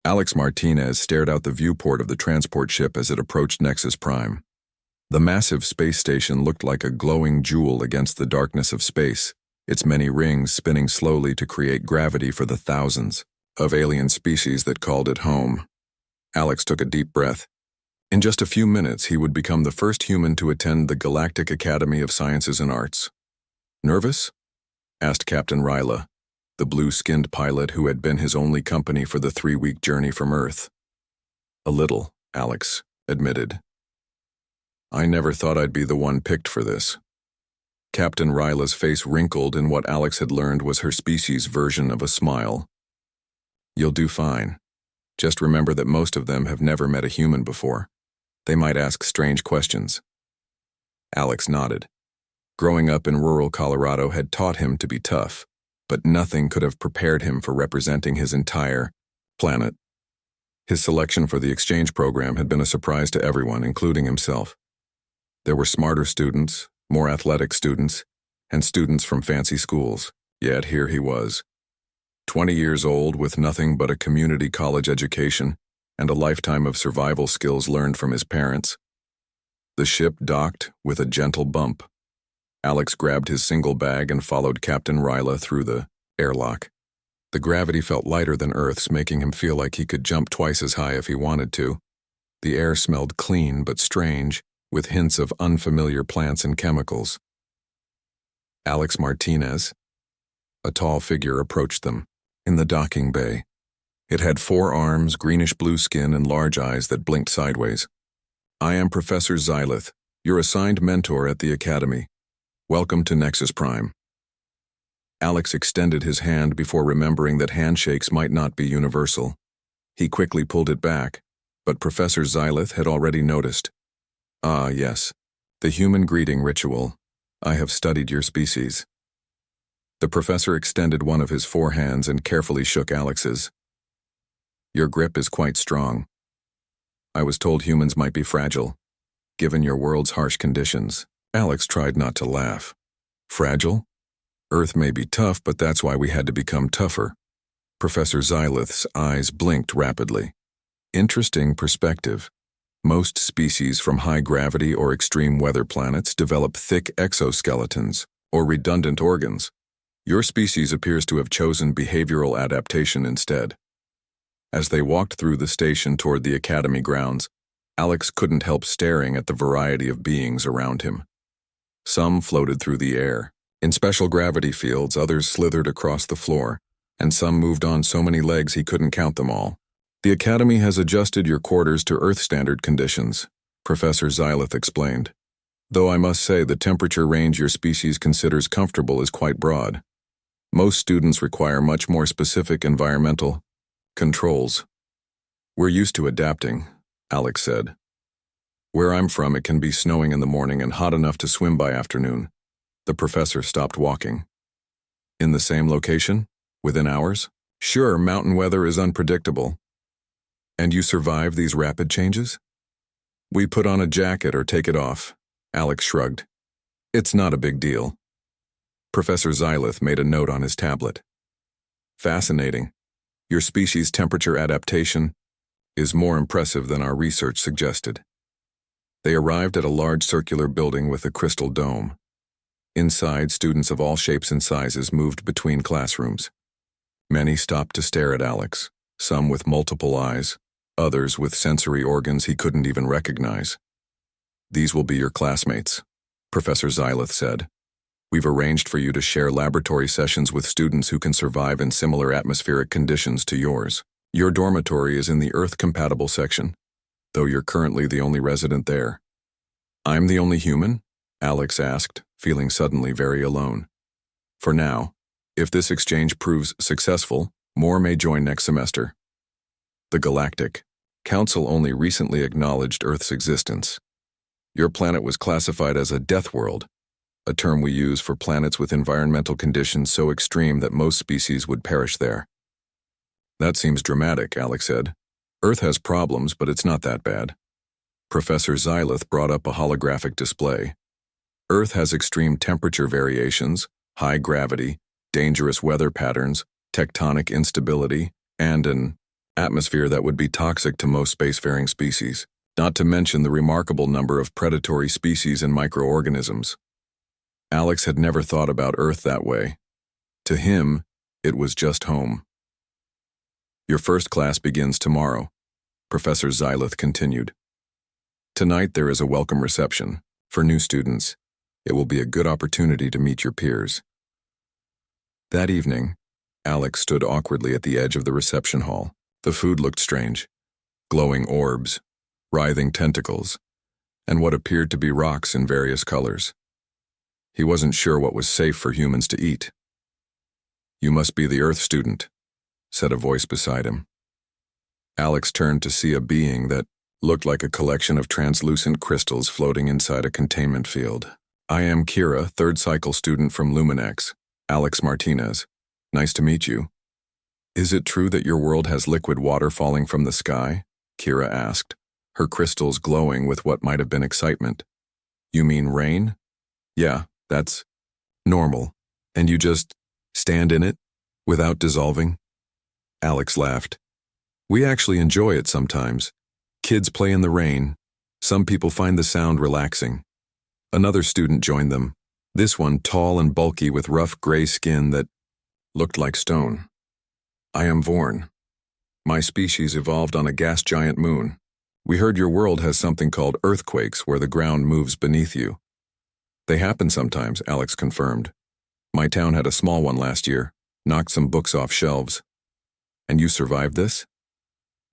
Alex Martinez stared out the viewport of the transport ship as it approached Nexus Prime. The massive space station looked like a glowing jewel against the darkness of space, its many rings spinning slowly to create gravity for the thousands of alien species that called it home. Alex took a deep breath. In just a few minutes, he would become the first human to attend the Galactic Academy of Sciences and Arts. "Nervous?" asked Captain Ryla, the blue-skinned pilot who had been his only company for the 3-week journey from Earth. "A little," Alex admitted. "I never thought I'd be the one picked for this." Captain Ryla's face wrinkled in what Alex had learned was her species' version of a smile. "You'll do fine. Just remember that most of them have never met a human before. They might ask strange questions." Alex nodded. Growing up in rural Colorado had taught him to be tough, but nothing could have prepared him for representing his entire planet. His selection for the exchange program had been a surprise to everyone, including himself. There were smarter students, more athletic students, and students from fancy schools, yet here he was, 20 years old with nothing but a community college education and a lifetime of survival skills learned from his parents. The ship docked with a gentle bump. Alex grabbed his single bag and followed Captain Ryla through the airlock. The gravity felt lighter than Earth's, making him feel like he could jump twice as high if he wanted to. The air smelled clean but strange, with hints of unfamiliar plants and chemicals. Alex Martinez. A tall figure approached them, in the docking bay. It had 4 arms, greenish-blue skin, and large eyes that blinked sideways. "I am Professor Xylith, your assigned mentor at the Academy. Welcome to Nexus Prime." Alex extended his hand before remembering that handshakes might not be universal. He quickly pulled it back, but Professor Xylith had already noticed. "Ah, yes, the human greeting ritual. I have studied your species." The professor extended one of his 4 hands and carefully shook Alex's. "Your grip is quite strong. I was told humans might be fragile, given your world's harsh conditions." Alex tried not to laugh. "Fragile? Earth may be tough, but that's why we had to become tougher." Professor Xylith's eyes blinked rapidly. "Interesting perspective. Most species from high-gravity or extreme weather planets develop thick exoskeletons, or redundant organs. Your species appears to have chosen behavioral adaptation instead." As they walked through the station toward the Academy grounds, Alex couldn't help staring at the variety of beings around him. Some floated through the air. In special gravity fields, others slithered across the floor, and some moved on so many legs he couldn't count them all. "The Academy has adjusted your quarters to Earth standard conditions," Professor Xylith explained. "Though I must say the temperature range your species considers comfortable is quite broad. Most students require much more specific environmental controls." "We're used to adapting," Alex said. "Where I'm from, it can be snowing in the morning and hot enough to swim by afternoon." The professor stopped walking. "In the same location? Within hours?" "Sure, mountain weather is unpredictable." "And you survive these rapid changes?" "We put on a jacket or take it off," Alex shrugged. "It's not a big deal." Professor Xylith made a note on his tablet. "Fascinating. Your species' temperature adaptation is more impressive than our research suggested." They arrived at a large circular building with a crystal dome. Inside, students of all shapes and sizes moved between classrooms. Many stopped to stare at Alex, some with multiple eyes, others with sensory organs he couldn't even recognize. "These will be your classmates," Professor Xylith said. "We've arranged for you to share laboratory sessions with students who can survive in similar atmospheric conditions to yours. Your dormitory is in the Earth-compatible section, though you're currently the only resident there." "I'm the only human?" Alex asked, feeling suddenly very alone. "For now. If this exchange proves successful, more may join next semester." The Galactic Council only recently acknowledged Earth's existence. Your planet was classified as a Deathworld, a term we use for planets with environmental conditions so extreme that most species would perish there. "That seems dramatic," Alex said. "Earth has problems, but it's not that bad." Professor Xylith brought up a holographic display. "Earth has extreme temperature variations, high gravity, dangerous weather patterns, tectonic instability, and an..." atmosphere that would be toxic to most spacefaring species, not to mention the remarkable number of predatory species and microorganisms. Alex had never thought about Earth that way. To him, it was just home. Your first class begins tomorrow, Professor Xylith continued. Tonight there is a welcome reception. For new students, it will be a good opportunity to meet your peers. That evening, Alex stood awkwardly at the edge of the reception hall. The food looked strange. Glowing orbs, writhing tentacles, and what appeared to be rocks in various colors. He wasn't sure what was safe for humans to eat. "You must be the Earth student," said a voice beside him. Alex turned to see a being that looked like a collection of translucent crystals floating inside a containment field. "I am Kira, third cycle student from Luminex, Alex Martinez. Nice to meet you." "Is it true that your world has liquid water falling from the sky?" Kira asked, her crystals glowing with what might have been excitement. "You mean rain?" "Yeah, that's normal. And you just stand in it without dissolving?" Alex laughed. "We actually enjoy it sometimes. Kids play in the rain. Some people find the sound relaxing." Another student joined them, this one tall and bulky with rough gray skin that looked like stone. "I am Vorn. My species evolved on a gas giant moon. We heard your world has something called earthquakes where the ground moves beneath you." "They happen sometimes," Alex confirmed. "My town had a small one last year, knocked some books off shelves." "And you survived this?"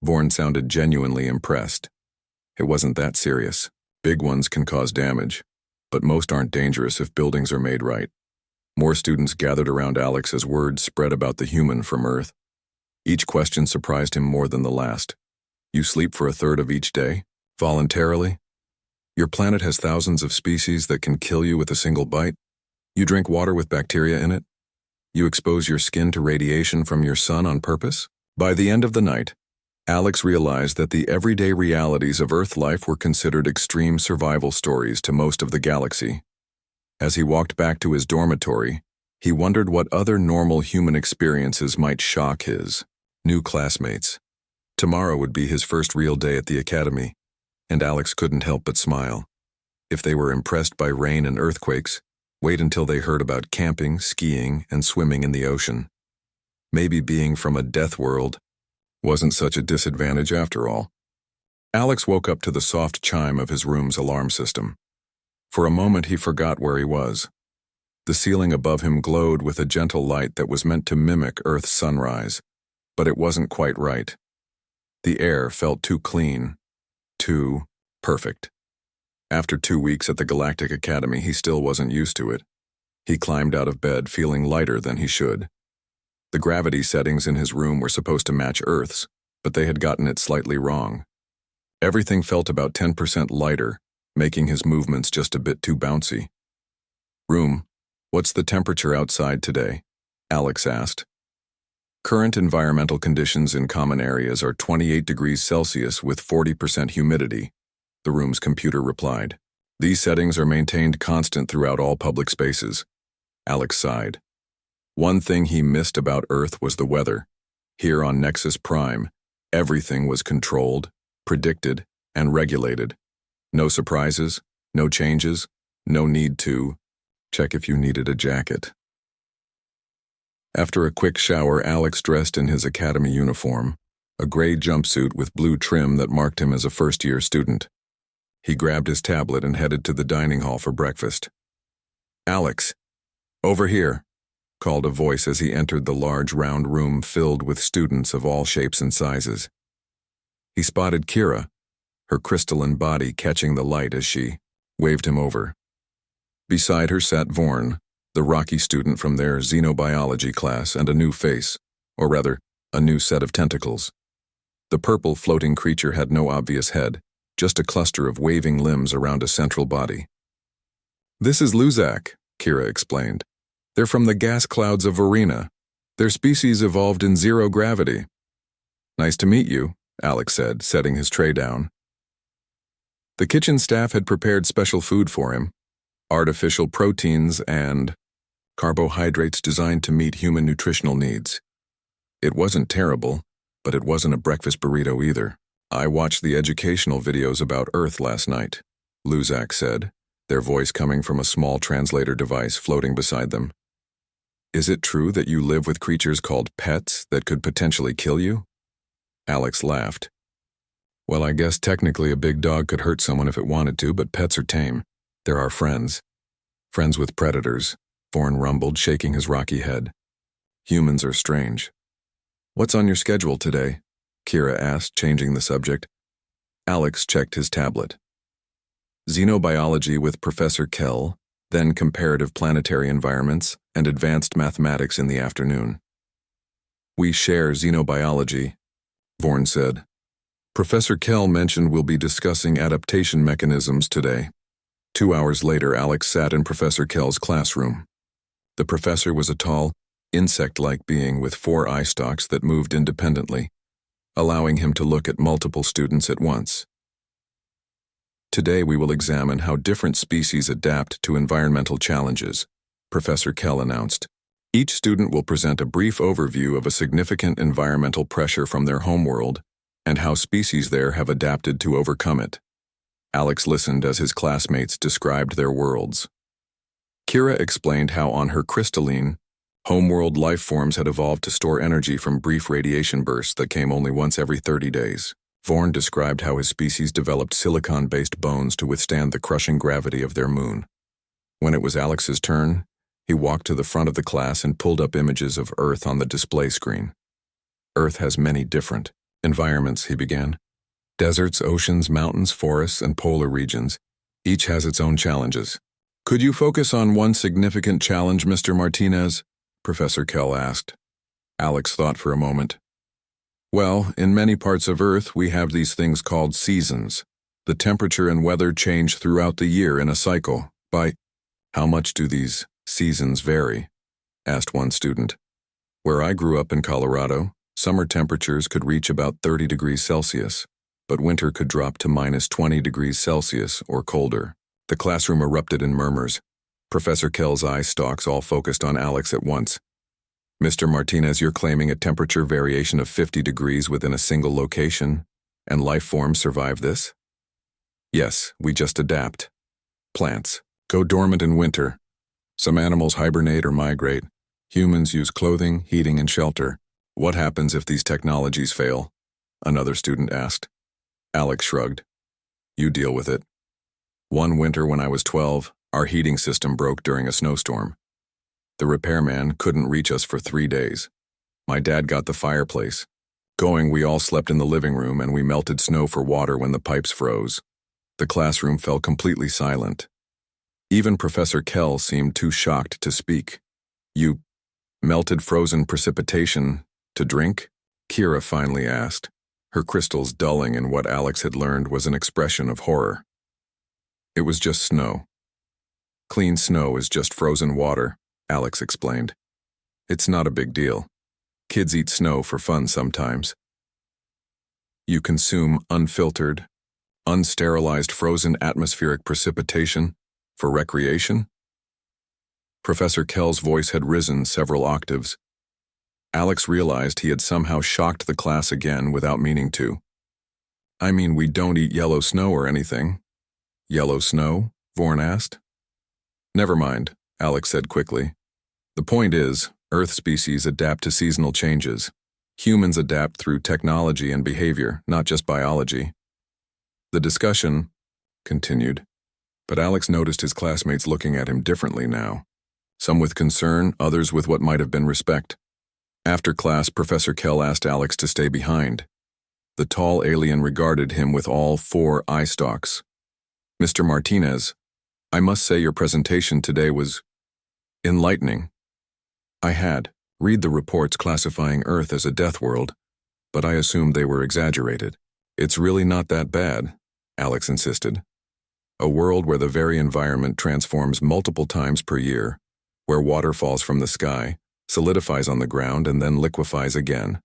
Vorn sounded genuinely impressed. "It wasn't that serious. Big ones can cause damage, but most aren't dangerous if buildings are made right." More students gathered around Alex as word spread about the human from Earth. Each question surprised him more than the last. "You sleep for a third of each day? Voluntarily? Your planet has thousands of species that can kill you with a single bite? You drink water with bacteria in it? You expose your skin to radiation from your sun on purpose?" By the end of the night, Alex realized that the everyday realities of Earth life were considered extreme survival stories to most of the galaxy. As he walked back to his dormitory, he wondered what other normal human experiences might shock his new classmates. Tomorrow would be his first real day at the academy, and Alex couldn't help but smile. If they were impressed by rain and earthquakes, wait until they heard about camping, skiing, and swimming in the ocean. Maybe being from a Deathworld wasn't such a disadvantage after all. Alex woke up to the soft chime of his room's alarm system. For a moment he forgot where he was. The ceiling above him glowed with a gentle light that was meant to mimic Earth's sunrise, but it wasn't quite right. The air felt too clean, too perfect. After 2 weeks at the Galactic Academy, he still wasn't used to it. He climbed out of bed feeling lighter than he should. The gravity settings in his room were supposed to match Earth's, but they had gotten it slightly wrong. Everything felt about 10% lighter, making his movements just a bit too bouncy. "Room, what's the temperature outside today?" Alex asked. "Current environmental conditions in common areas are 28 degrees Celsius with 40% humidity," the room's computer replied. "These settings are maintained constant throughout all public spaces." Alex sighed. One thing he missed about Earth was the weather. Here on Nexus Prime, everything was controlled, predicted, and regulated. No surprises, no changes, no need to check if you needed a jacket. After a quick shower, Alex dressed in his academy uniform, a gray jumpsuit with blue trim that marked him as a first-year student. He grabbed his tablet and headed to the dining hall for breakfast. "Alex, over here," called a voice as he entered the large round room filled with students of all shapes and sizes. He spotted Kira, her crystalline body catching the light as she waved him over. Beside her sat Vorn, the rocky student from their xenobiology class, and a new face, or rather, a new set of tentacles. The purple floating creature had no obvious head, just a cluster of waving limbs around a central body. "This is Luzak," Kira explained. "They're from the gas clouds of Varina. Their species evolved in zero gravity." "Nice to meet you," Alex said, setting his tray down. The kitchen staff had prepared special food for him, artificial proteins and carbohydrates designed to meet human nutritional needs. It wasn't terrible, but it wasn't a breakfast burrito either. I watched the educational videos about Earth last night, Luzak said, their voice coming from a small translator device floating beside them. Is it true that you live with creatures called pets that could potentially kill you? Alex laughed. Well, I guess technically a big dog could hurt someone if it wanted to, but pets are tame. They're our friends. Friends with predators, Vorn rumbled, shaking his rocky head. Humans are strange. What's on your schedule today? Kira asked, changing the subject. Alex checked his tablet. Xenobiology with Professor Kell, then comparative planetary environments, and advanced mathematics in the afternoon. We share xenobiology, Vorn said. Professor Kell mentioned we'll be discussing adaptation mechanisms today. 2 hours later, Alex sat in Professor Kell's classroom. The professor was a tall, insect-like being with 4 eye stalks that moved independently, allowing him to look at multiple students at once. Today we will examine how different species adapt to environmental challenges, Professor Kell announced. Each student will present a brief overview of a significant environmental pressure from their homeworld and how species there have adapted to overcome it. Alex listened as his classmates described their worlds. Kira explained how on her crystalline, homeworld life forms had evolved to store energy from brief radiation bursts that came only once every 30 days. Vorn described how his species developed silicon-based bones to withstand the crushing gravity of their moon. When it was Alex's turn, he walked to the front of the class and pulled up images of Earth on the display screen. Earth has many different environments, he began. Deserts, oceans, mountains, forests, and polar regions. Each has its own challenges. Could you focus on one significant challenge, Mr. Martinez? Professor Kell asked. Alex thought for a moment. Well, in many parts of Earth, we have these things called seasons. The temperature and weather change throughout the year in a cycle. By how much do these seasons vary? Asked one student. Where I grew up in Colorado, summer temperatures could reach about 30 degrees Celsius, but winter could drop to -20 degrees Celsius or colder. The classroom erupted in murmurs. Professor Kell's eye stalks all focused on Alex at once. Mr. Martinez, you're claiming a temperature variation of 50 degrees within a single location, and life forms survive this? Yes, we just adapt. Plants go dormant in winter. Some animals hibernate or migrate. Humans use clothing, heating, and shelter. What happens if these technologies fail? Another student asked. Alex shrugged. You deal with it. One winter when I was 12, our heating system broke during a snowstorm. The repairman couldn't reach us for 3 days. My dad got the fireplace going. We all slept in the living room and we melted snow for water when the pipes froze. The classroom fell completely silent. Even Professor Kell seemed too shocked to speak. You melted frozen precipitation to drink? Kira finally asked, her crystals dulling in what Alex had learned was an expression of horror. It was just snow. Clean snow is just frozen water, Alex explained. It's not a big deal. Kids eat snow for fun sometimes. You consume unfiltered, unsterilized frozen atmospheric precipitation for recreation? Professor Kell's voice had risen several octaves. Alex realized he had somehow shocked the class again without meaning to. I mean, we don't eat yellow snow or anything. Yellow snow? Vorn asked. Never mind, Alex said quickly. The point is, Earth species adapt to seasonal changes. Humans adapt through technology and behavior, not just biology. The discussion continued, but Alex noticed his classmates looking at him differently now. Some with concern, others with what might have been respect. After class, Professor Kell asked Alex to stay behind. The tall alien regarded him with all 4 eye stalks. Mr. Martinez, I must say your presentation today was enlightening. I had read the reports classifying Earth as a death world, but I assumed they were exaggerated. It's really not that bad, Alex insisted. A world where the very environment transforms multiple times per year, where water falls from the sky, solidifies on the ground, and then liquefies again,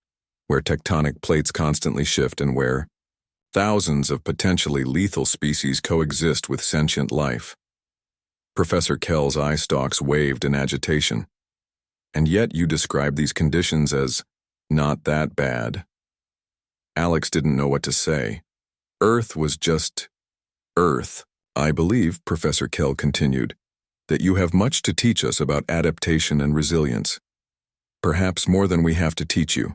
where tectonic plates constantly shift and where thousands of potentially lethal species coexist with sentient life. Professor Kell's eye stalks waved in agitation. And yet you describe these conditions as not that bad. Alex didn't know what to say. Earth was just Earth. I believe, Professor Kell continued, that you have much to teach us about adaptation and resilience. Perhaps more than we have to teach you.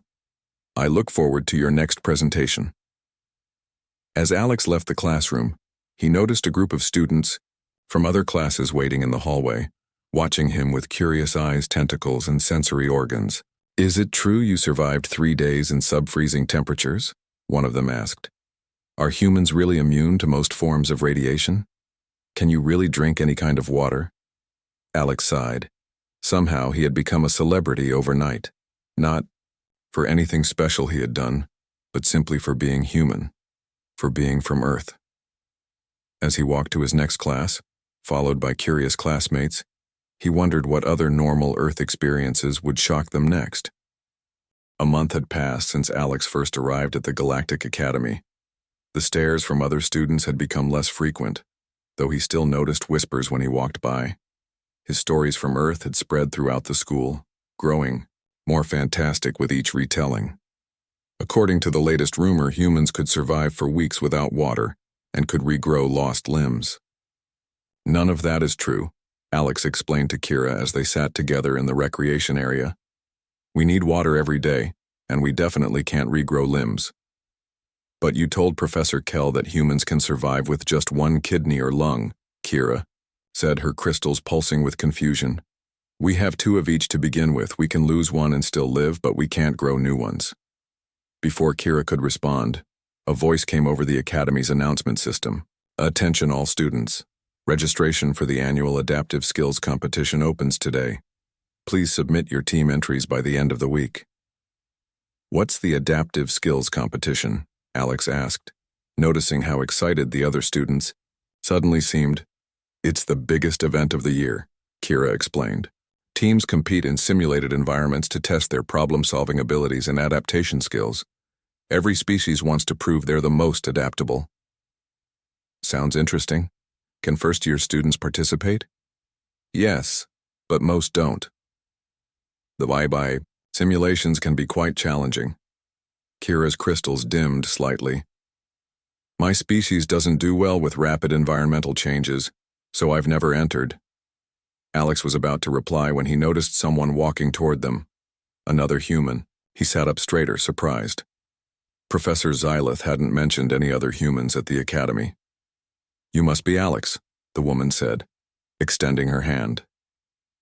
I look forward to your next presentation. As Alex left the classroom, he noticed a group of students from other classes waiting in the hallway, watching him with curious eyes, tentacles, and sensory organs. Is it true you survived 3 days in sub-freezing temperatures? One of them asked. Are humans really immune to most forms of radiation? Can you really drink any kind of water? Alex sighed. Somehow he had become a celebrity overnight. Not for anything special he had done, but simply for being human, for being from Earth. As he walked to his next class, followed by curious classmates, he wondered what other normal Earth experiences would shock them next. A month had passed since Alex first arrived at the Galactic Academy. The stares from other students had become less frequent, though he still noticed whispers when he walked by. His stories from Earth had spread throughout the school, growing more fantastic with each retelling. According to the latest rumor, humans could survive for weeks without water and could regrow lost limbs. None of that is true, Alex explained to Kira as they sat together in the recreation area. We need water every day, and we definitely can't regrow limbs. But you told Professor Kell that humans can survive with just one kidney or lung, Kira said, her crystals pulsing with confusion. We have 2 of each to begin with. We can lose one and still live, but we can't grow new ones. Before Kira could respond, a voice came over the Academy's announcement system. Attention all students. Registration for the annual Adaptive Skills Competition opens today. Please submit your team entries by the end of the week. What's the Adaptive Skills Competition? Alex asked, noticing how excited the other students suddenly seemed. It's the biggest event of the year, Kira explained. Teams compete in simulated environments to test their problem-solving abilities and adaptation skills. Every species wants to prove they're the most adaptable. Sounds interesting. Can first-year students participate? Yes, but most don't. The bye-bye simulations can be quite challenging. Kira's crystals dimmed slightly. My species doesn't do well with rapid environmental changes, so I've never entered. Alex was about to reply when he noticed someone walking toward them. Another human. He sat up straighter, surprised. Professor Xylith hadn't mentioned any other humans at the academy. You must be Alex, the woman said, extending her hand.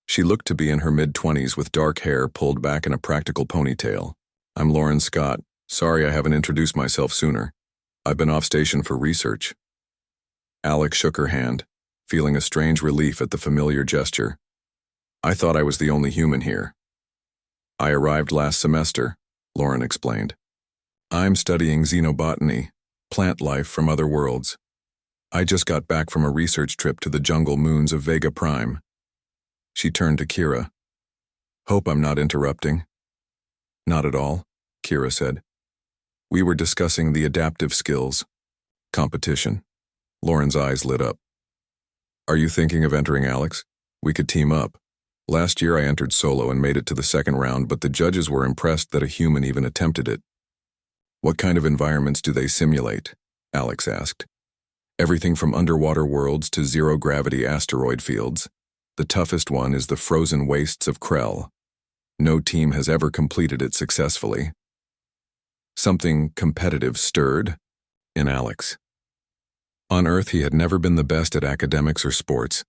She looked to be in her mid-20s with dark hair pulled back in a practical ponytail. I'm Lauren Scott. Sorry I haven't introduced myself sooner. I've been off station for research. Alex shook her hand, feeling a strange relief at the familiar gesture. I thought I was the only human here. I arrived last semester, Lauren explained. I'm studying xenobotany, plant life from other worlds. I just got back from a research trip to the jungle moons of Vega Prime. She turned to Kira. Hope I'm not interrupting. Not at all, Kira said. We were discussing the adaptive skills competition. Lauren's eyes lit up. Are you thinking of entering, Alex? We could team up. Last year I entered solo and made it to the second round, but the judges were impressed that a human even attempted it. What kind of environments do they simulate? Alex asked. Everything from underwater worlds to zero-gravity asteroid fields. The toughest one is the frozen wastes of Krell. No team has ever completed it successfully. Something competitive stirred in Alex. On Earth, he had never been the best at academics or sports,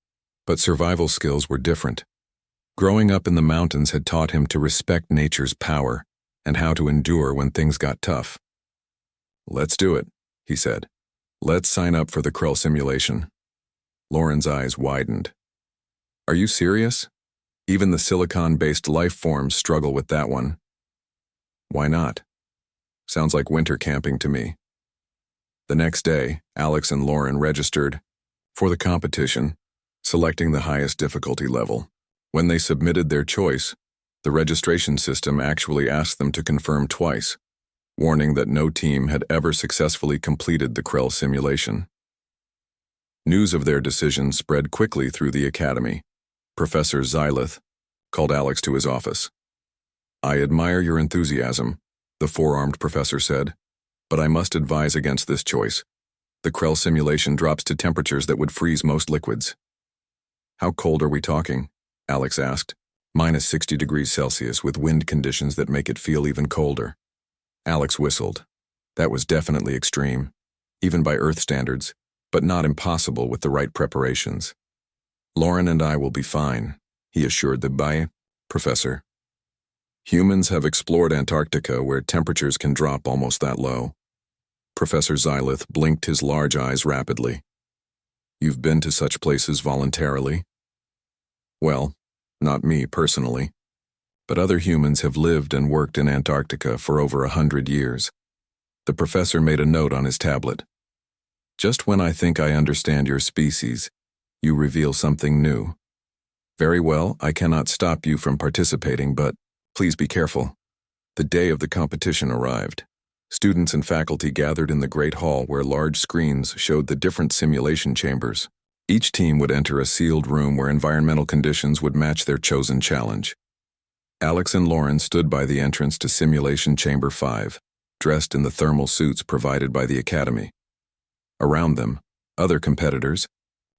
but survival skills were different. Growing up in the mountains had taught him to respect nature's power and how to endure when things got tough. Let's do it, he said. Let's sign up for the Krell simulation. Lauren's eyes widened. Are you serious? Even the silicon-based life forms struggle with that one. Why not? Sounds like winter camping to me. The next day, Alex and Lauren registered for the competition, selecting the highest difficulty level. When they submitted their choice, the registration system actually asked them to confirm twice, warning that no team had ever successfully completed the Krell simulation. News of their decision spread quickly through the academy. Professor Xylith called Alex to his office. I admire your enthusiasm, the four-armed professor said. But I must advise against this choice. The Krell simulation drops to temperatures that would freeze most liquids. How cold are we talking? Alex asked. -60 degrees Celsius with wind conditions that make it feel even colder. Alex whistled. That was definitely extreme, even by Earth standards, but not impossible with the right preparations. Lauren and I will be fine, he assured the Professor. Humans have explored Antarctica where temperatures can drop almost that low. Professor Xylith blinked his large eyes rapidly. You've been to such places voluntarily? Well, not me personally, but other humans have lived and worked in Antarctica for over 100 years. The professor made a note on his tablet. Just when I think I understand your species, you reveal something new. Very well, I cannot stop you from participating, but please be careful. The day of the competition arrived. Students and faculty gathered in the Great Hall where large screens showed the different simulation chambers. Each team would enter a sealed room where environmental conditions would match their chosen challenge. Alex and Lauren stood by the entrance to Simulation Chamber 5, dressed in the thermal suits provided by the Academy. Around them, other competitors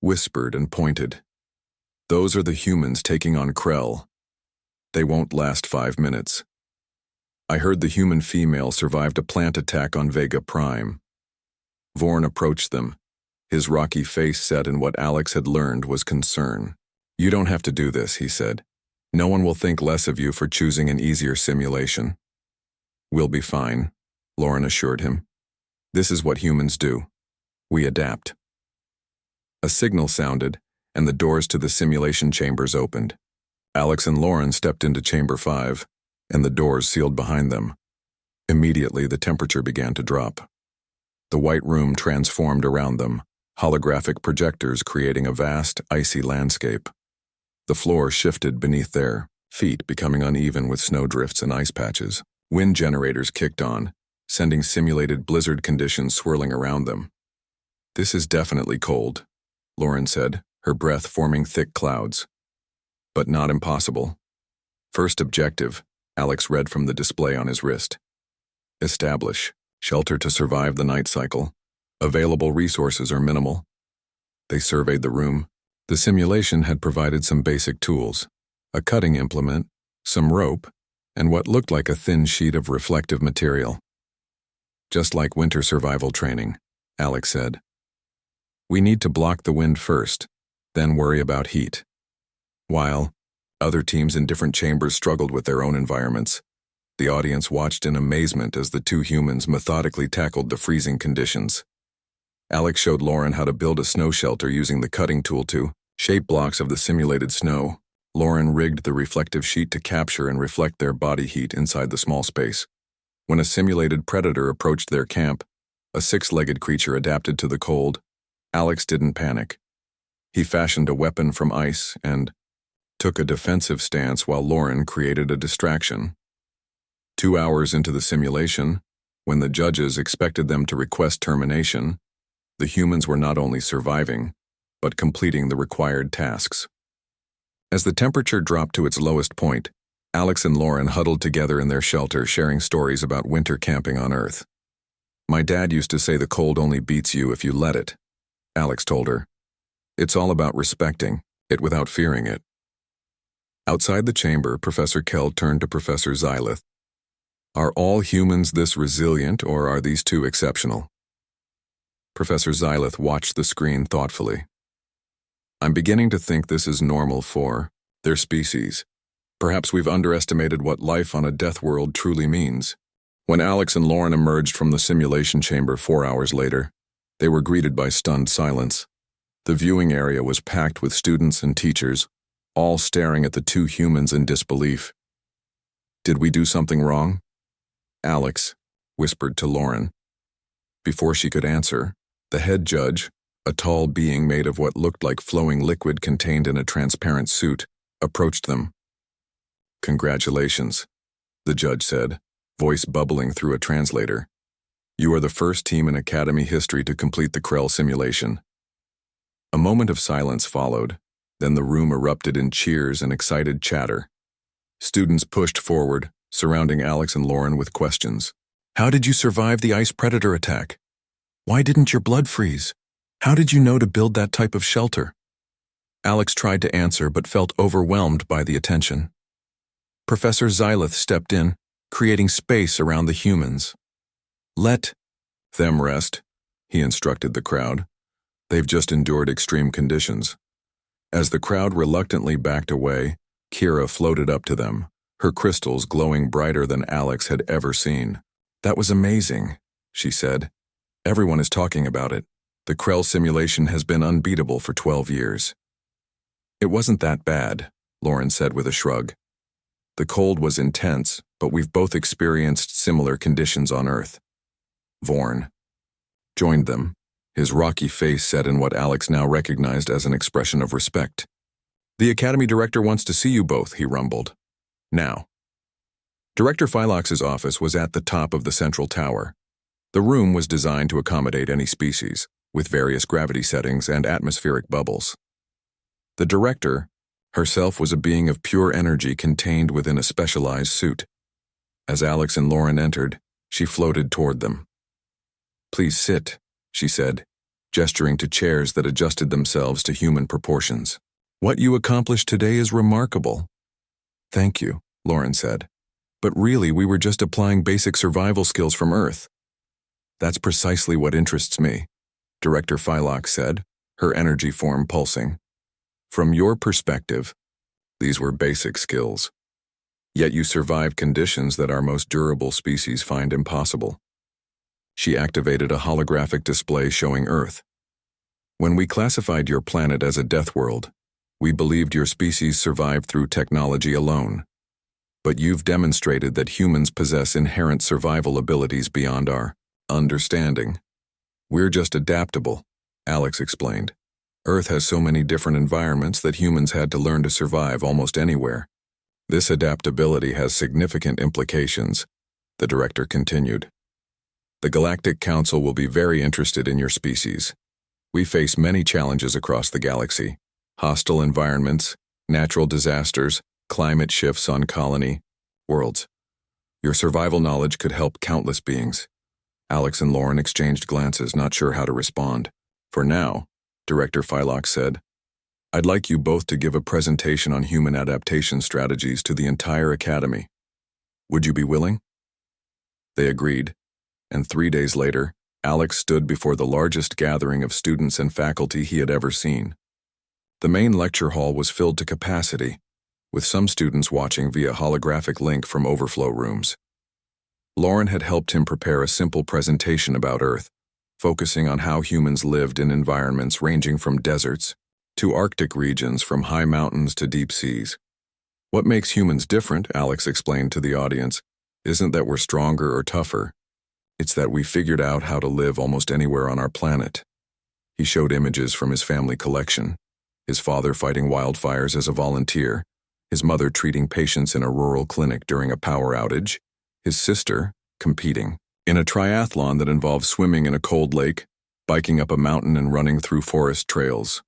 whispered and pointed. Those are the humans taking on Krell. They won't last 5 minutes. I heard the human female survived a plant attack on Vega Prime. Vorn approached them. His rocky face set in what Alex had learned was concern. You don't have to do this, he said. No one will think less of you for choosing an easier simulation. We'll be fine, Lauren assured him. This is what humans do. We adapt. A signal sounded, and the doors to the simulation chambers opened. Alex and Lauren stepped into Chamber 5, and the doors sealed behind them. Immediately, the temperature began to drop. The white room transformed around them, holographic projectors creating a vast, icy landscape. The floor shifted beneath their feet, becoming uneven with snowdrifts and ice patches. Wind generators kicked on, sending simulated blizzard conditions swirling around them. This is definitely cold, Lauren said, her breath forming thick clouds. But not impossible. First objective, Alex read from the display on his wrist. Establish shelter to survive the night cycle. Available resources are minimal. They surveyed the room. The simulation had provided some basic tools, a cutting implement, some rope, and what looked like a thin sheet of reflective material. Just like winter survival training, Alex said. We need to block the wind first, then worry about heat. While other teams in different chambers struggled with their own environments, the audience watched in amazement as the two humans methodically tackled the freezing conditions. Alex showed Lauren how to build a snow shelter using the cutting tool to shape blocks of the simulated snow. Lauren rigged the reflective sheet to capture and reflect their body heat inside the small space. When a simulated predator approached their camp, a 6-legged creature adapted to the cold, Alex didn't panic. He fashioned a weapon from ice and took a defensive stance while Lauren created a distraction. 2 hours into the simulation, when the judges expected them to request termination, the humans were not only surviving, but completing the required tasks. As the temperature dropped to its lowest point, Alex and Lauren huddled together in their shelter, sharing stories about winter camping on Earth. My dad used to say the cold only beats you if you let it, Alex told her. It's all about respecting it without fearing it. Outside the chamber, Professor Kell turned to Professor Xylith. Are all humans this resilient, or are these two exceptional? Professor Xylith watched the screen thoughtfully. I'm beginning to think this is normal for their species. Perhaps we've underestimated what life on a Deathworld truly means. When Alex and Lauren emerged from the simulation chamber 4 hours later, they were greeted by stunned silence. The viewing area was packed with students and teachers, all staring at the two humans in disbelief. Did we do something wrong? Alex whispered to Lauren. Before she could answer, the head judge, a tall being made of what looked like flowing liquid contained in a transparent suit, approached them. Congratulations, the judge said, voice bubbling through a translator. You are the first team in Academy history to complete the Krell simulation. A moment of silence followed, then the room erupted in cheers and excited chatter. Students pushed forward, surrounding Alex and Lauren with questions. How did you survive the ice predator attack? Why didn't your blood freeze? How did you know to build that type of shelter? Alex tried to answer but felt overwhelmed by the attention. Professor Xylith stepped in, creating space around the humans. Let them rest, he instructed the crowd. They've just endured extreme conditions. As the crowd reluctantly backed away, Kira floated up to them, her crystals glowing brighter than Alex had ever seen. That was amazing, she said. Everyone is talking about it. The Krell simulation has been unbeatable for 12 years. It wasn't that bad, Lauren said with a shrug. The cold was intense, but we've both experienced similar conditions on Earth. Vorn joined them, his rocky face set in what Alex now recognized as an expression of respect. The Academy Director wants to see you both, he rumbled. Now. Director Phylox's office was at the top of the central tower. The room was designed to accommodate any species, with various gravity settings and atmospheric bubbles. The director herself was a being of pure energy contained within a specialized suit. As Alex and Lauren entered, she floated toward them. Please sit, she said, gesturing to chairs that adjusted themselves to human proportions. What you accomplished today is remarkable. Thank you, Lauren said. But really, we were just applying basic survival skills from Earth. That's precisely what interests me, Director Phylox said, her energy form pulsing. From your perspective, these were basic skills. Yet you survived conditions that our most durable species find impossible. She activated a holographic display showing Earth. When we classified your planet as a Deathworld, we believed your species survived through technology alone. But you've demonstrated that humans possess inherent survival abilities beyond our understanding. We're just adaptable, Alex explained. Earth has so many different environments that humans had to learn to survive almost anywhere. This adaptability has significant implications, the director continued. The Galactic Council will be very interested in your species. We face many challenges across the galaxy: hostile environments, natural disasters, climate shifts on colony worlds. Your survival knowledge could help countless beings. Alex and Lauren exchanged glances, not sure how to respond. For now, Director Phylox said, I'd like you both to give a presentation on human adaptation strategies to the entire Academy. Would you be willing? They agreed, and 3 days later, Alex stood before the largest gathering of students and faculty he had ever seen. The main lecture hall was filled to capacity, with some students watching via holographic link from overflow rooms. Lauren had helped him prepare a simple presentation about Earth, focusing on how humans lived in environments ranging from deserts to Arctic regions, from high mountains to deep seas. What makes humans different, Alex explained to the audience, isn't that we're stronger or tougher. It's that we figured out how to live almost anywhere on our planet. He showed images from his family collection, his father fighting wildfires as a volunteer, his mother treating patients in a rural clinic during a power outage, his sister competing in a triathlon that involved swimming in a cold lake, biking up a mountain and running through forest trails.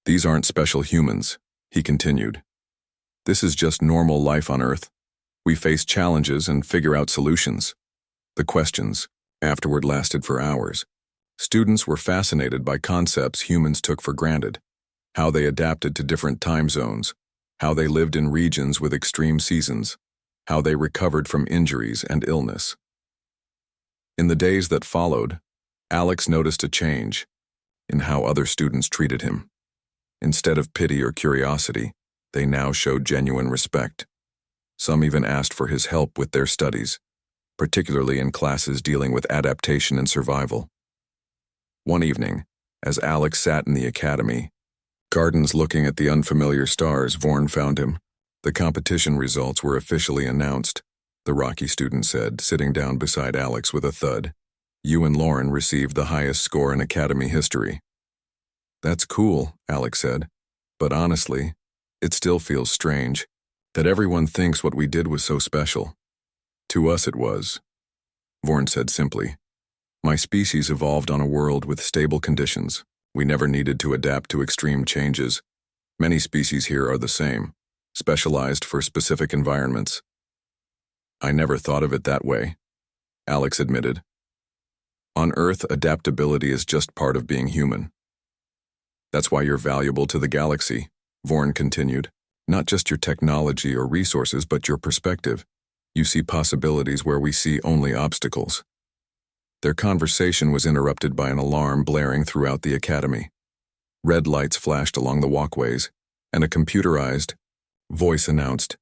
These aren't special humans, he continued. This is just normal life on Earth. We face challenges and figure out solutions. The questions afterward lasted for hours. Students were fascinated by concepts humans took for granted, how they adapted to different time zones, how they lived in regions with extreme seasons, how they recovered from injuries and illness. In the days that followed, Alex noticed a change in how other students treated him. Instead of pity or curiosity, they now showed genuine respect. Some even asked for his help with their studies, particularly in classes dealing with adaptation and survival. One evening, as Alex sat in the academy, gardens looking at the unfamiliar stars, Vorn found him. The competition results were officially announced, the Rocky student said, sitting down beside Alex with a thud. You and Lauren received the highest score in academy history. That's cool, Alex said, but honestly, it still feels strange that everyone thinks what we did was so special. To us it was, Vorn said simply. My species evolved on a world with stable conditions. We never needed to adapt to extreme changes. Many species here are the same, specialized for specific environments. I never thought of it that way. Alex admitted. On Earth, adaptability is just part of being human. That's why you're valuable to the galaxy, Vorn continued. Not just your technology or resources, but your perspective. You see possibilities where we see only obstacles. Their conversation was interrupted by an alarm blaring throughout the academy. Red lights flashed along the walkways, and a computerized voice announced,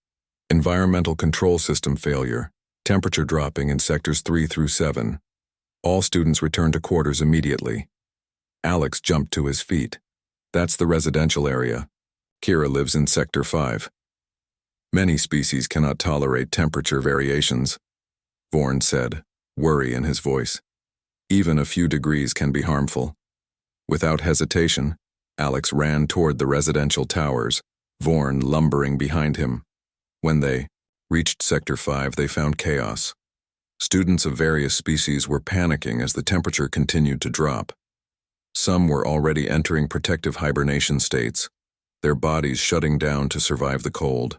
"Environmental control system failure. Temperature dropping in sectors 3 through 7. All students return to quarters immediately." Alex jumped to his feet. That's the residential area. Kira lives in Sector 5. Many species cannot tolerate temperature variations, Vorn said, worry in his voice. Even a few degrees can be harmful. Without hesitation, Alex ran toward the residential towers, Vorn lumbering behind him. When they reached Sector 5, they found chaos. Students of various species were panicking as the temperature continued to drop. Some were already entering protective hibernation states, their bodies shutting down to survive the cold.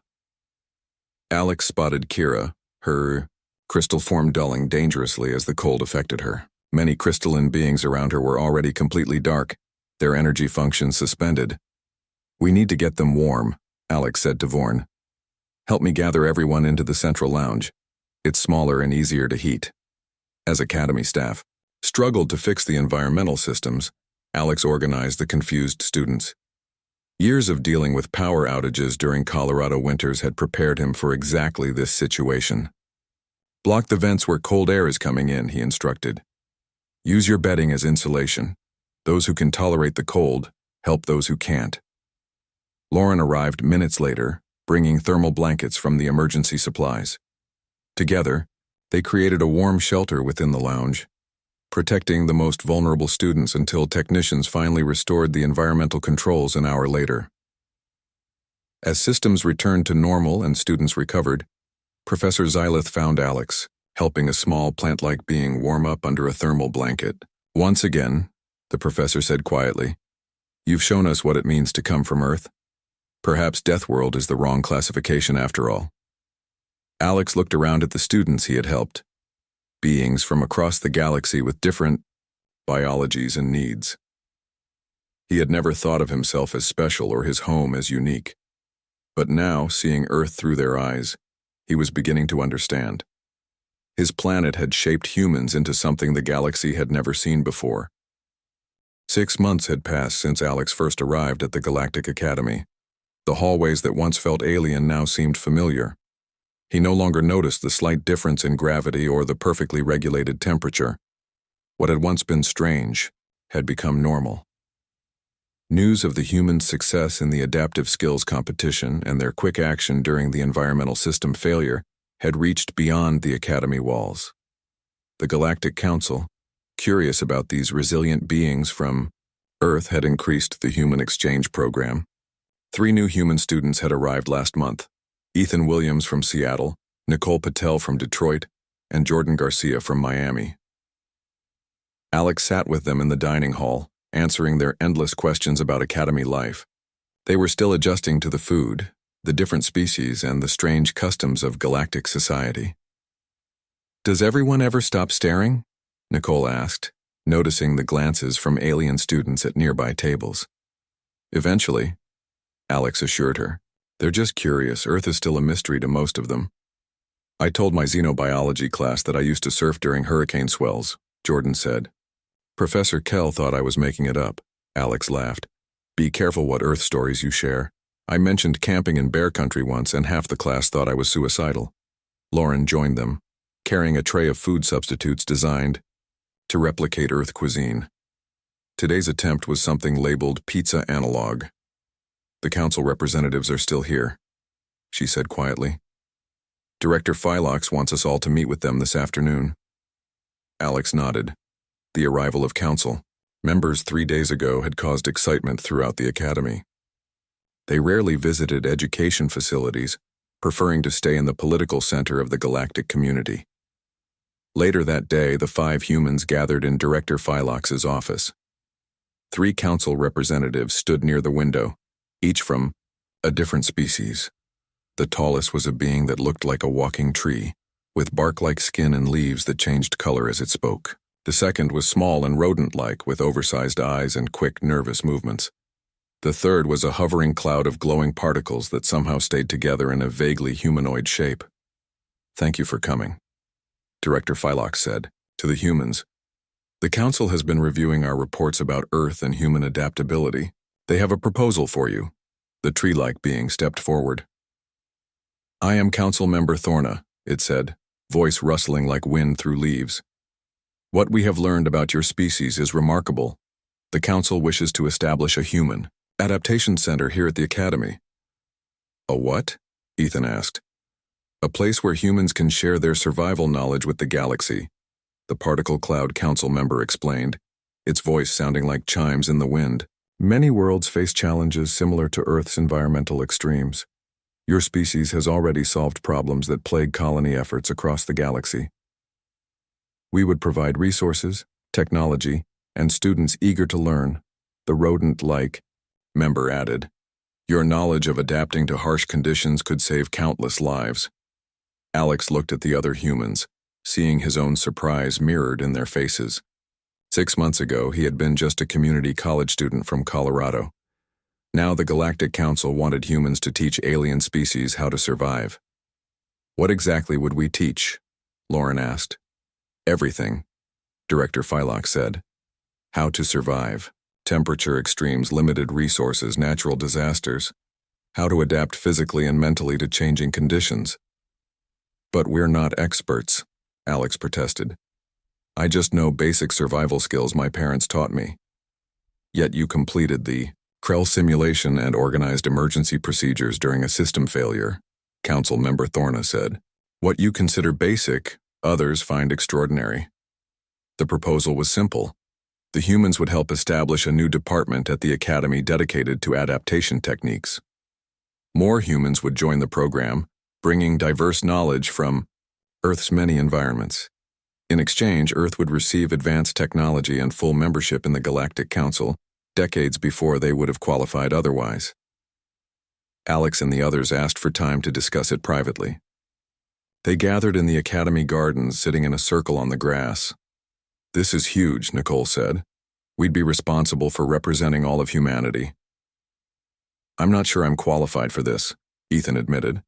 Alex spotted Kira, her crystal form dulling dangerously as the cold affected her. Many crystalline beings around her were already completely dark, their energy functions suspended. "We need to get them warm," Alex said to Vorn. "Help me gather everyone into the central lounge. It's smaller and easier to heat." As academy staff struggled to fix the environmental systems, Alex organized the confused students. Years of dealing with power outages during Colorado winters had prepared him for exactly this situation. "Block the vents where cold air is coming in," he instructed. "Use your bedding as insulation. Those who can tolerate the cold, help those who can't." Lauren arrived minutes later, bringing thermal blankets from the emergency supplies. Together, they created a warm shelter within the lounge, protecting the most vulnerable students until technicians finally restored the environmental controls an hour later. As systems returned to normal and students recovered, Professor Xylith found Alex, helping a small plant-like being warm up under a thermal blanket. "Once again," the professor said quietly, "you've shown us what it means to come from Earth. Perhaps Deathworld is the wrong classification after all." Alex looked around at the students he had helped, beings from across the galaxy with different biologies and needs. He had never thought of himself as special or his home as unique. But now, seeing Earth through their eyes, he was beginning to understand. His planet had shaped humans into something the galaxy had never seen before. 6 months had passed since Alex first arrived at the Galactic Academy. The hallways that once felt alien now seemed familiar. He no longer noticed the slight difference in gravity or the perfectly regulated temperature. What had once been strange had become normal. News of the humans' success in the adaptive skills competition and their quick action during the environmental system failure had reached beyond the academy walls. The Galactic Council, curious about these resilient beings from Earth, had increased the human exchange program. 3 new human students had arrived last month: Ethan Williams from Seattle, Nicole Patel from Detroit, and Jordan Garcia from Miami. Alex sat with them in the dining hall, answering their endless questions about academy life. They were still adjusting to the food, the different species, and the strange customs of galactic society. "Does everyone ever stop staring?" Nicole asked, noticing the glances from alien students at nearby tables. "Eventually," Alex assured her. "They're just curious. Earth is still a mystery to most of them." "I told my xenobiology class that I used to surf during hurricane swells," Jordan said. "Professor Kell thought I was making it up," Alex laughed. "Be careful what Earth stories you share. I mentioned camping in bear country once and half the class thought I was suicidal." Lauren joined them, carrying a tray of food substitutes designed to replicate Earth cuisine. Today's attempt was something labeled pizza analog. "The council representatives are still here," she said quietly. "Director Phylox wants us all to meet with them this afternoon." Alex nodded. The arrival of council members 3 days ago had caused excitement throughout the academy. They rarely visited education facilities, preferring to stay in the political center of the galactic community. Later that day, the 5 humans gathered in Director Phylox's office. 3 council representatives stood near the window, each from a different species. The tallest was a being that looked like a walking tree, with bark-like skin and leaves that changed color as it spoke. The second was small and rodent-like, with oversized eyes and quick, nervous movements. The third was a hovering cloud of glowing particles that somehow stayed together in a vaguely humanoid shape. "Thank you for coming," Director Phylox said. To the humans, "The Council has been reviewing our reports about Earth and human adaptability. They have a proposal for you." The tree-like being stepped forward. "I am Council Member Thorna," it said, voice rustling like wind through leaves. "What we have learned about your species is remarkable. The Council wishes to establish a human adaptation center here at the Academy." "A what?" Ethan asked. "A place where humans can share their survival knowledge with the galaxy," the Particle Cloud Council member explained, its voice sounding like chimes in the wind. "Many worlds face challenges similar to Earth's environmental extremes. Your species has already solved problems that plague colony efforts across the galaxy. We would provide resources, technology, and students eager to learn," the rodent-like member added. "Your knowledge of adapting to harsh conditions could save countless lives." Alex looked at the other humans, seeing his own surprise mirrored in their faces. 6 months ago, he had been just a community college student from Colorado. Now the Galactic Council wanted humans to teach alien species how to survive. "What exactly would we teach?" Lauren asked. "Everything," Director Phylox said. "How to survive. Temperature extremes, limited resources, natural disasters. How to adapt physically and mentally to changing conditions." "But we're not experts," Alex protested. "I just know basic survival skills my parents taught me." "Yet you completed the Krell simulation and organized emergency procedures during a system failure," Council Member Thorna said. "What you consider basic, others find extraordinary." The proposal was simple. The humans would help establish a new department at the Academy dedicated to adaptation techniques. More humans would join the program, bringing diverse knowledge from Earth's many environments. In exchange, Earth would receive advanced technology and full membership in the Galactic Council, decades before they would have qualified otherwise. Alex and the others asked for time to discuss it privately. They gathered in the Academy gardens, sitting in a circle on the grass. "This is huge," Nicole said. "We'd be responsible for representing all of humanity." "I'm not sure I'm qualified for this," Ethan admitted.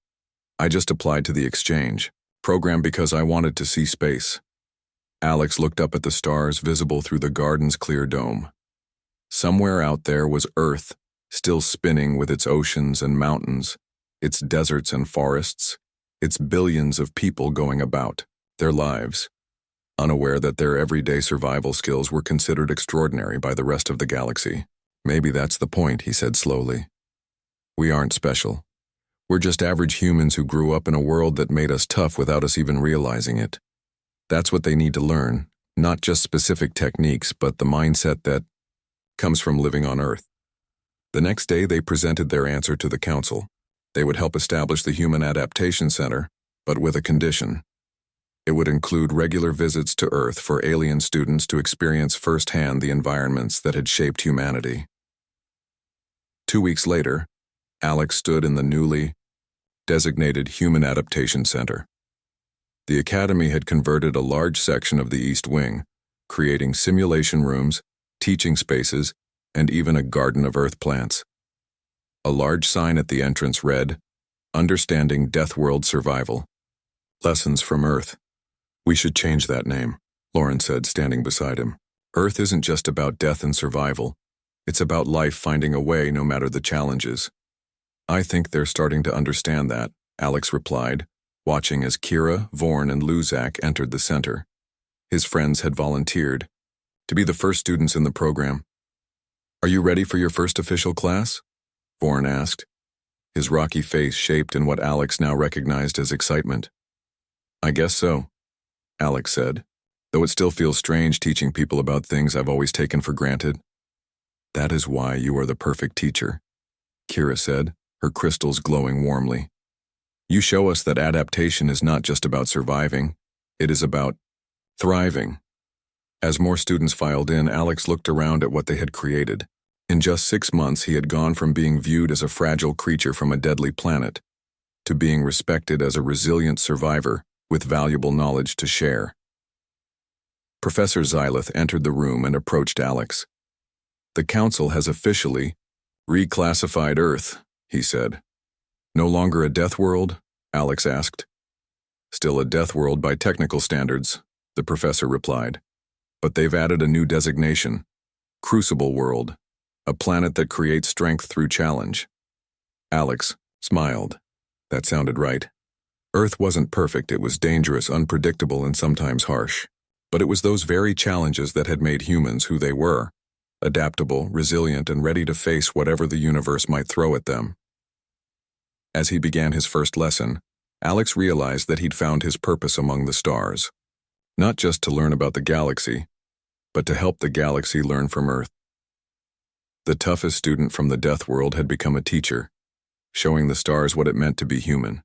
"I just applied to the exchange program because I wanted to see space." Alex looked up at the stars visible through the garden's clear dome. Somewhere out there was Earth, still spinning with its oceans and mountains, its deserts and forests, its billions of people going about their lives, unaware that their everyday survival skills were considered extraordinary by the rest of the galaxy. "Maybe that's the point," he said slowly. "We aren't special. We're just average humans who grew up in a world that made us tough without us even realizing it. That's what they need to learn, not just specific techniques, but the mindset that comes from living on Earth." The next day, they presented their answer to the Council. They would help establish the Human Adaptation Center, but with a condition. It would include regular visits to Earth for alien students to experience firsthand the environments that had shaped humanity. 2 weeks later, Alex stood in the newly designated Human Adaptation Center. The Academy had converted a large section of the East Wing, creating simulation rooms, teaching spaces, and even a garden of Earth plants. A large sign at the entrance read, "Understanding Deathworld Survival. Lessons from Earth." "We should change that name," Lauren said, standing beside him. "Earth isn't just about death and survival. It's about life finding a way no matter the challenges." "I think they're starting to understand that," Alex replied, watching as Kira, Vorn, and Luzak entered the center. His friends had volunteered to be the first students in the program. "Are you ready for your first official class?" Vorn asked, his rocky face shaped in what Alex now recognized as excitement. "I guess so," Alex said, "though it still feels strange teaching people about things I've always taken for granted." "That is why you are the perfect teacher," Kira said, her crystals glowing warmly. "You show us that adaptation is not just about surviving, it is about thriving." As more students filed in, Alex looked around at what they had created. In just 6 months, he had gone from being viewed as a fragile creature from a deadly planet to being respected as a resilient survivor with valuable knowledge to share. Professor Xylith entered the room and approached Alex. "The Council has officially reclassified Earth," he said. "No longer a death world?" Alex asked. "Still a death world by technical standards," the professor replied. "But they've added a new designation, Crucible World, a planet that creates strength through challenge." Alex smiled. That sounded right. Earth wasn't perfect, it was dangerous, unpredictable, and sometimes harsh. But it was those very challenges that had made humans who they were, adaptable, resilient, and ready to face whatever the universe might throw at them. As he began his first lesson, Alex realized that he'd found his purpose among the stars. Not just to learn about the galaxy, but to help the galaxy learn from Earth. The toughest student from the Death World had become a teacher, showing the stars what it meant to be human.